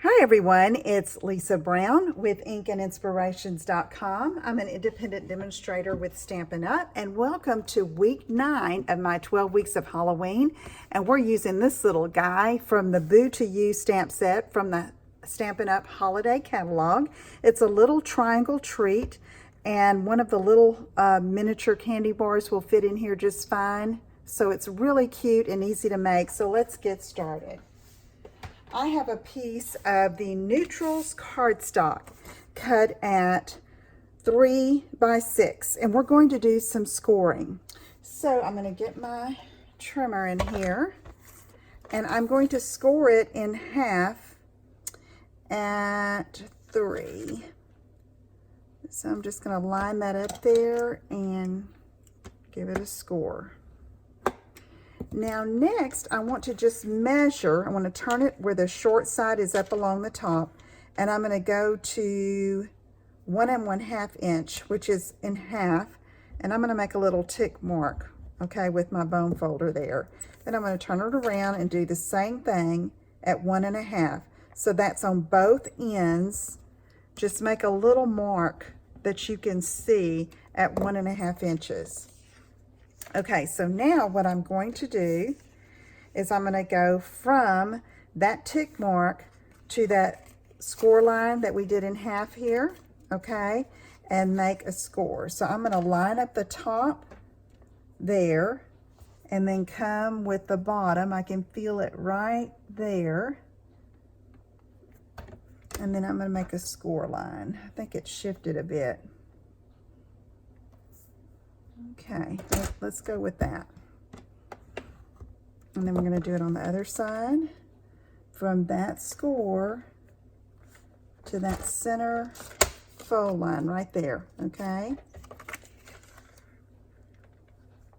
Hi everyone, it's Lisa Brown with InkandInspirations.com. I'm an independent demonstrator with Stampin' Up! And welcome to week 9 of my 12 weeks of Halloween. And we're using this little guy from the Boo to You stamp set from the Stampin' Up! Holiday catalog. It's a little triangle treat, and one of the little miniature candy bars will fit in here just fine. So it's really cute and easy to make. So let's get started. I have a piece of the Neutrals cardstock cut at 3 by 6, and we're going to do some scoring. So I'm going to get my trimmer in here, and I'm going to score it in half at 3. So I'm just going to line that up there and give it a score. Now next, I want to just measure. I want to turn it where the short side is up along the top, and I'm going to go to 1 1/2 inch, which is in half, and I'm going to make a little tick mark, okay, with my bone folder there. Then I'm going to turn it around and do the same thing at 1 1/2. So that's on both ends. Just make a little mark that you can see at 1 1/2 inches. Okay, so now what I'm going to do is I'm going to go from that tick mark to that score line that we did in half here, okay, and make a score. So I'm going to line up the top there and then come with the bottom. I can feel it right there. And then I'm going to make a score line. I think it shifted a bit. Okay, let's go with that. And then we're going to do it on the other side. From that score to that center fold line right there, okay?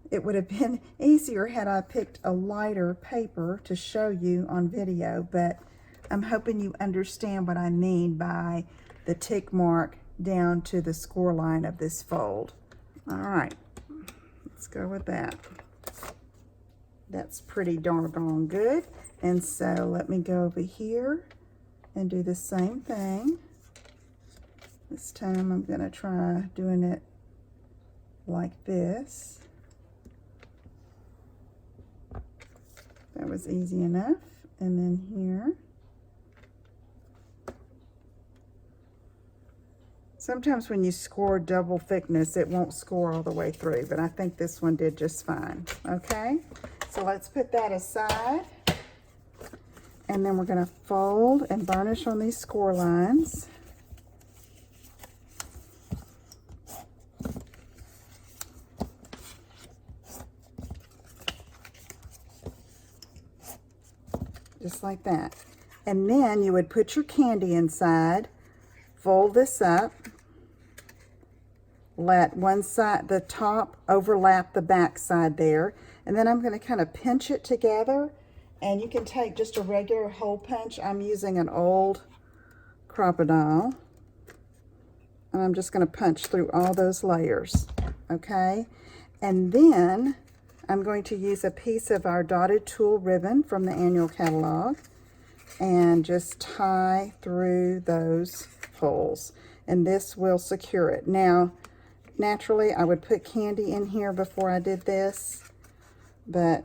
It would have been easier had I picked a lighter paper to show you on video, but I'm hoping you understand what I mean by the tick mark down to the score line of this fold. All right. Let's go with that. That's pretty doggone good. And so let me go over here and do the same thing. This time I'm going to try doing it like this. That was easy enough. And then here. Sometimes when you score double thickness, it won't score all the way through, but I think this one did just fine. Okay, so let's put that aside. And then we're going to fold and burnish on these score lines. Just like that. And then you would put your candy inside, fold this up, let one side, the top, overlap the back side there, and then I'm going to kind of pinch it together, and you can take just a regular hole punch. I'm using an old crocodile, and I'm just going to punch through all those layers, okay? And then I'm going to use a piece of our dotted tulle ribbon from the annual catalog and just tie through those holes, and this will secure it. Now, naturally, I would put candy in here before I did this, but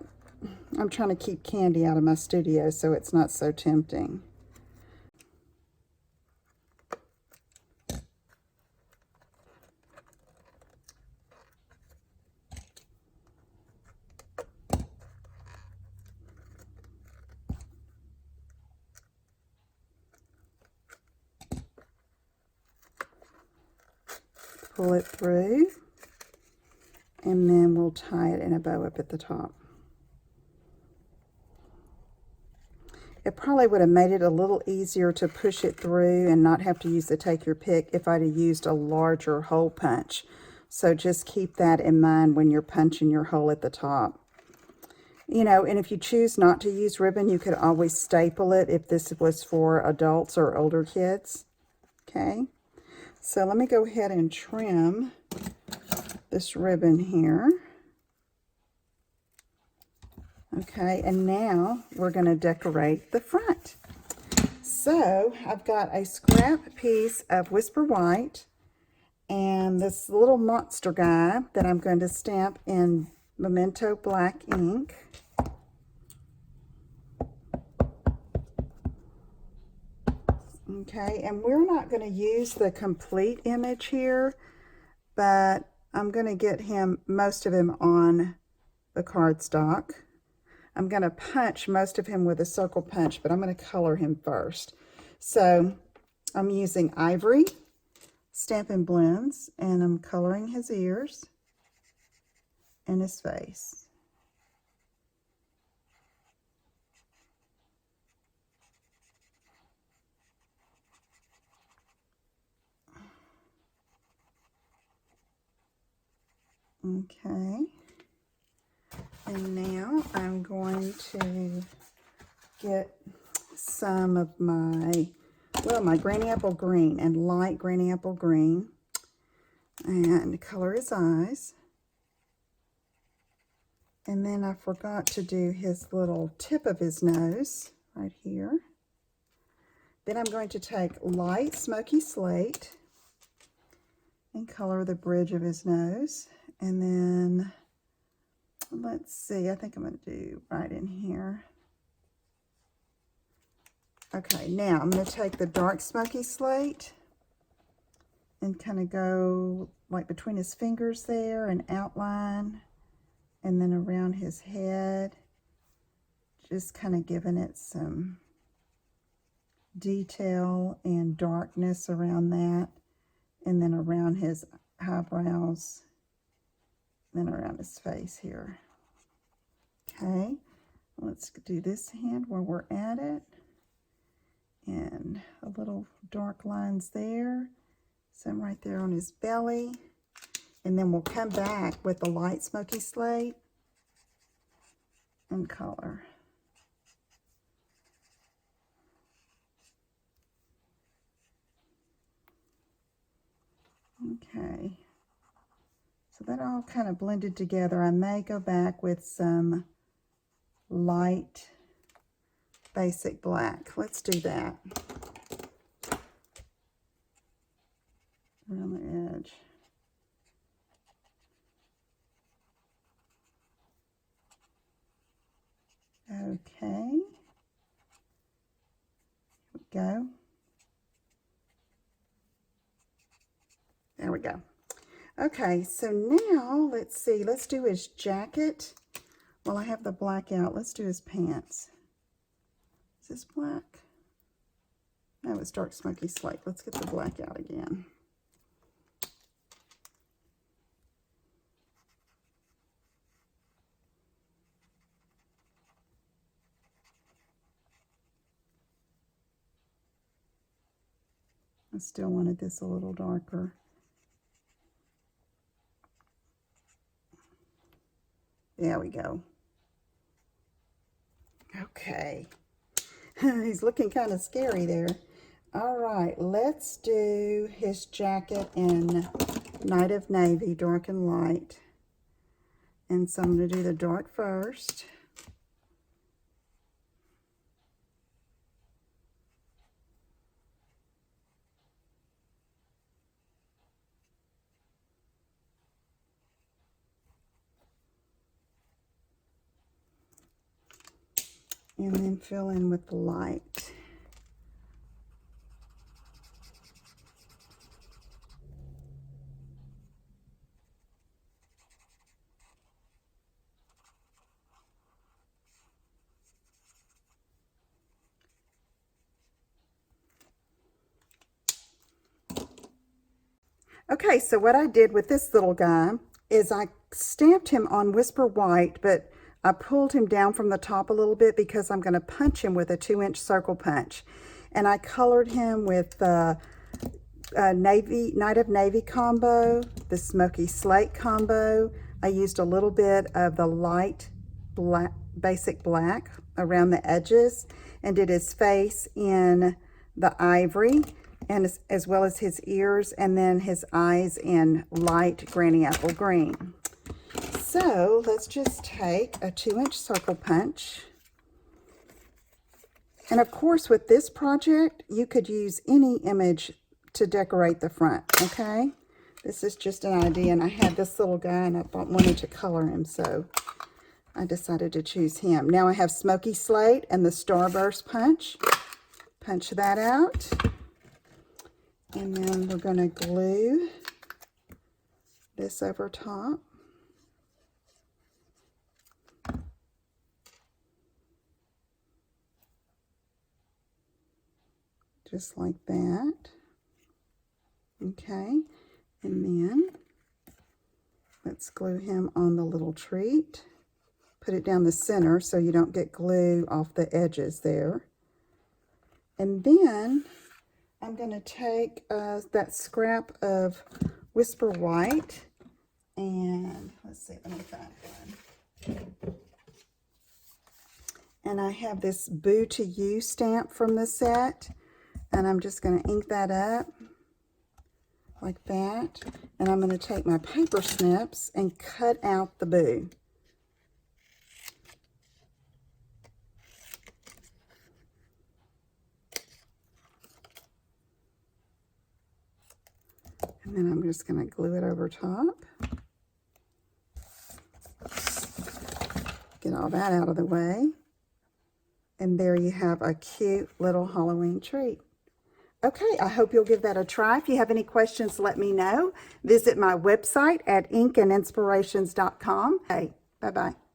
I'm trying to keep candy out of my studio so it's not so tempting. Pull it through, and then we'll tie it in a bow up at the top. It probably would have made it a little easier to push it through and not have to use the take your pick if I'd have used a larger hole punch. So just keep that in mind when you're punching your hole at the top. You know, and if you choose not to use ribbon, you could always staple it if this was for adults or older kids. Okay. So let me go ahead and trim this ribbon here. Okay, and now we're going to decorate the front. So I've got a scrap piece of Whisper White and this little monster guy that I'm going to stamp in Memento black ink. Okay, and we're not going to use the complete image here, but I'm going to get him, most of him, on the cardstock. I'm going to punch most of him with a circle punch, but I'm going to color him first. So I'm using Ivory Stampin' Blends, and I'm coloring his ears and his face. Okay, and now I'm going to get some of my, well, my Granny Apple Green and light Granny Apple Green and color his eyes. And then I forgot to do his little tip of his nose right here. Then I'm going to take light Smoky Slate and color the bridge of his nose. And then, let's see, I think I'm going to do right in here. Okay, now I'm going to take the dark Smoky Slate and kind of go like between his fingers there and outline, and then around his head, just kind of giving it some detail and darkness around that, and then around his eyebrows, then around his face here. Okay, let's do this hand while we're at it. And a little dark lines there, some right there on his belly. And then we'll come back with the light Smoky Slate and color. Okay, so that all kind of blended together. I may go back with some light basic black. Let's do that. Around the edge. Okay. Here we go. There we go. Okay, so now let's see. Let's do his jacket. Well, I have the black out. Let's do his pants. Is this black? No, it's dark Smoky Slate. Let's get the black out again. I still wanted this a little darker. There we go. Okay. He's looking kind of scary there. All right, let's do his jacket in Night of Navy, dark and light. And so I'm going to do the dark first. And then fill in with the light. Okay, so what I did with this little guy is I stamped him on Whisper White, but I pulled him down from the top a little bit because I'm going to punch him with a 2-inch circle punch. And I colored him with the Night of Navy combo, the Smoky Slate combo. I used a little bit of the light black, basic black around the edges, and did his face in the ivory, and as well as his ears, and then his eyes in light Granny Apple Green. So let's just take a 2-inch circle punch And of course, with this project, you could use any image to decorate the front, okay? This is just an idea, and I had this little guy, and I wanted to color him, so I decided to choose him. Now I have Smoky Slate and the Starburst Punch. Punch that out. And then we're going to glue this over top. Just like that. Okay. And then let's glue him on the little treat. Put it down the center so you don't get glue off the edges there. And then I'm going to take that scrap of Whisper White, and let's see, let me find one. And I have this Boo to You stamp from the set, and I'm just going to ink that up like that. And I'm going to take my paper snips and cut out the boo. And then I'm just going to glue it over top. Get all that out of the way. And there you have a cute little Halloween treat. Okay, I hope you'll give that a try. If you have any questions, let me know. Visit my website at inkandinspirations.com. Hey, bye-bye.